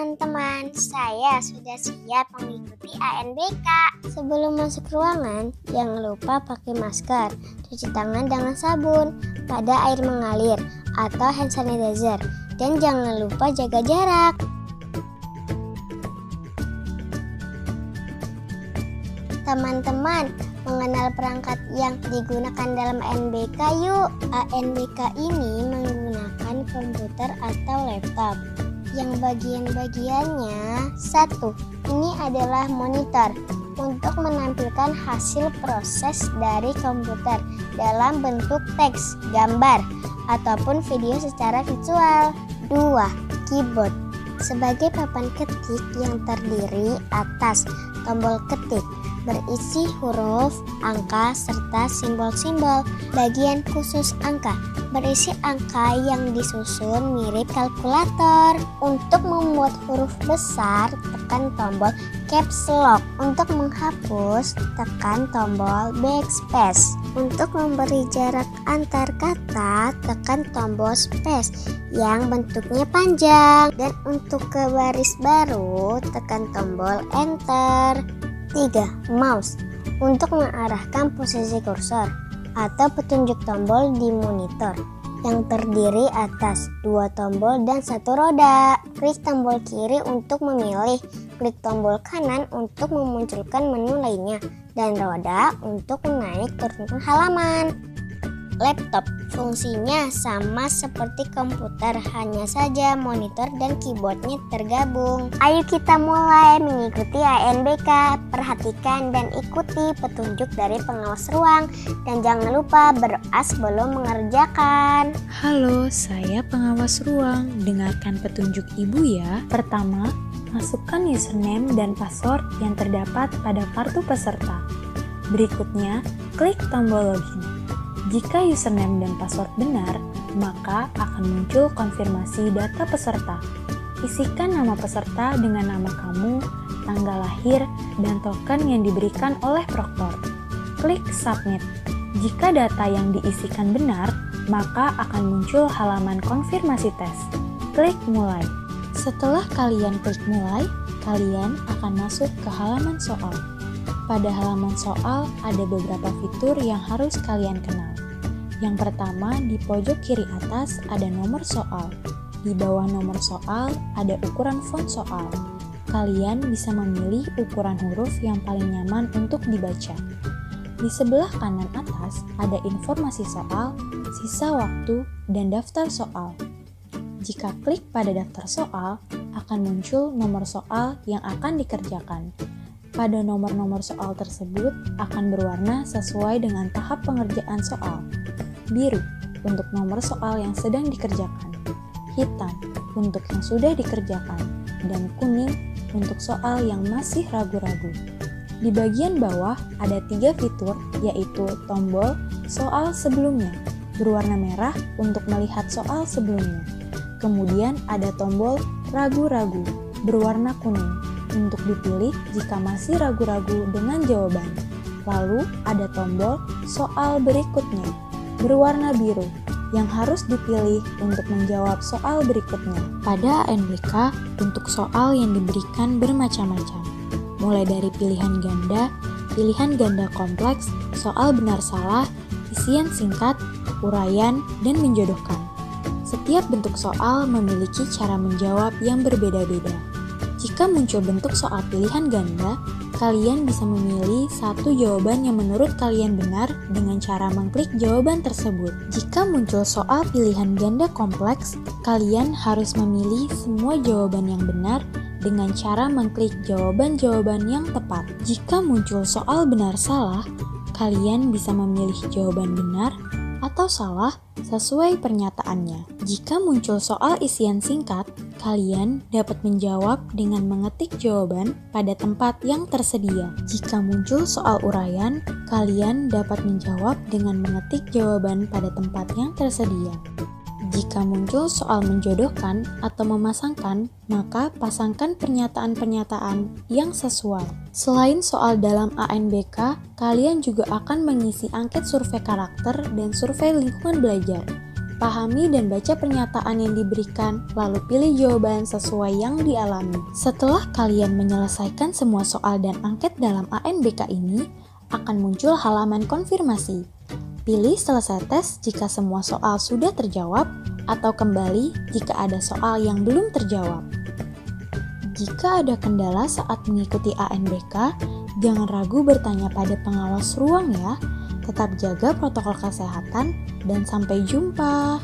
teman-teman, saya sudah siap mengikuti ANBK. Sebelum masuk ruangan, jangan lupa pakai masker, cuci tangan dengan sabun pada air mengalir atau hand sanitizer, dan jangan lupa jaga jarak. Teman-teman, mengenal perangkat yang digunakan dalam ANBK yuk. ANBK ini menggunakan komputer atau laptop. Yang bagian-bagiannya, 1. Ini adalah monitor untuk menampilkan hasil proses dari komputer dalam bentuk teks, gambar, ataupun video secara visual. 2. Keyboard sebagai papan ketik yang terdiri atas tombol ketik berisi huruf, angka, serta simbol-simbol. Bagian khusus angka berisi angka yang disusun mirip kalkulator. Untuk membuat huruf besar, tekan tombol caps lock. Untuk menghapus, tekan tombol backspace. Untuk memberi jarak antar kata, tekan tombol space yang bentuknya panjang. Dan untuk ke baris baru, tekan tombol enter. 3. Mouse untuk mengarahkan posisi kursor atau petunjuk tombol di monitor yang terdiri atas 2 tombol dan 1 roda. Klik tombol kiri untuk memilih, klik tombol kanan untuk memunculkan menu lainnya, dan roda untuk menaik turunkan halaman. Laptop fungsinya sama seperti komputer, hanya saja monitor dan keyboardnya tergabung. Ayo kita mulai mengikuti ANBK. Perhatikan dan ikuti petunjuk dari pengawas ruang, dan jangan lupa berdoa sebelum mengerjakan. Halo, saya pengawas ruang. Dengarkan petunjuk ibu ya. Pertama, masukkan username dan password yang terdapat pada kartu peserta. Berikutnya, klik tombol login. Jika username dan password benar, maka akan muncul konfirmasi data peserta. Isikan nama peserta dengan nama kamu, tanggal lahir, dan token yang diberikan oleh proktor. Klik submit. Jika data yang diisikan benar, maka akan muncul halaman konfirmasi tes. Klik mulai. Setelah kalian klik mulai, kalian akan masuk ke halaman soal. Pada halaman soal ada beberapa fitur yang harus kalian kenal. Yang pertama, di pojok kiri atas ada nomor soal. Di bawah nomor soal ada ukuran font soal. Kalian bisa memilih ukuran huruf yang paling nyaman untuk dibaca. Di sebelah kanan atas ada informasi soal, sisa waktu, dan daftar soal. Jika klik pada daftar soal, akan muncul nomor soal yang akan dikerjakan. Pada nomor-nomor soal tersebut akan berwarna sesuai dengan tahap pengerjaan soal. Biru untuk nomor soal yang sedang dikerjakan, hitam untuk yang sudah dikerjakan, dan kuning untuk soal yang masih ragu-ragu. Di bagian bawah ada 3 fitur, yaitu tombol soal sebelumnya berwarna merah untuk melihat soal sebelumnya. Kemudian ada tombol ragu-ragu berwarna kuning untuk dipilih jika masih ragu-ragu dengan jawaban. Lalu ada tombol soal berikutnya berwarna biru yang harus dipilih untuk menjawab soal berikutnya. Pada ANBK, untuk soal yang diberikan bermacam-macam, mulai dari pilihan ganda kompleks, soal benar salah, isian singkat, uraian, dan menjodohkan. Setiap bentuk soal memiliki cara menjawab yang berbeda-beda. Jika muncul bentuk soal pilihan ganda, kalian bisa memilih satu jawaban yang menurut kalian benar dengan cara mengklik jawaban tersebut. Jika muncul soal pilihan ganda kompleks, kalian harus memilih semua jawaban yang benar dengan cara mengklik jawaban-jawaban yang tepat. Jika muncul soal benar salah, kalian bisa memilih jawaban benar atau salah sesuai pernyataannya. Jika muncul soal isian singkat, kalian dapat menjawab dengan mengetik jawaban pada tempat yang tersedia. Jika muncul soal uraian, kalian dapat menjawab dengan mengetik jawaban pada tempat yang tersedia. Jika muncul soal menjodohkan atau memasangkan, maka pasangkan pernyataan-pernyataan yang sesuai. Selain soal dalam ANBK, kalian juga akan mengisi angket survei karakter dan survei lingkungan belajar. Pahami dan baca pernyataan yang diberikan, lalu pilih jawaban sesuai yang dialami. Setelah kalian menyelesaikan semua soal dan angket dalam ANBK ini, akan muncul halaman konfirmasi. Pilih selesai tes jika semua soal sudah terjawab, atau kembali jika ada soal yang belum terjawab. Jika ada kendala saat mengikuti ANBK, jangan ragu bertanya pada pengawas ruang ya. Tetap jaga protokol kesehatan dan sampai jumpa.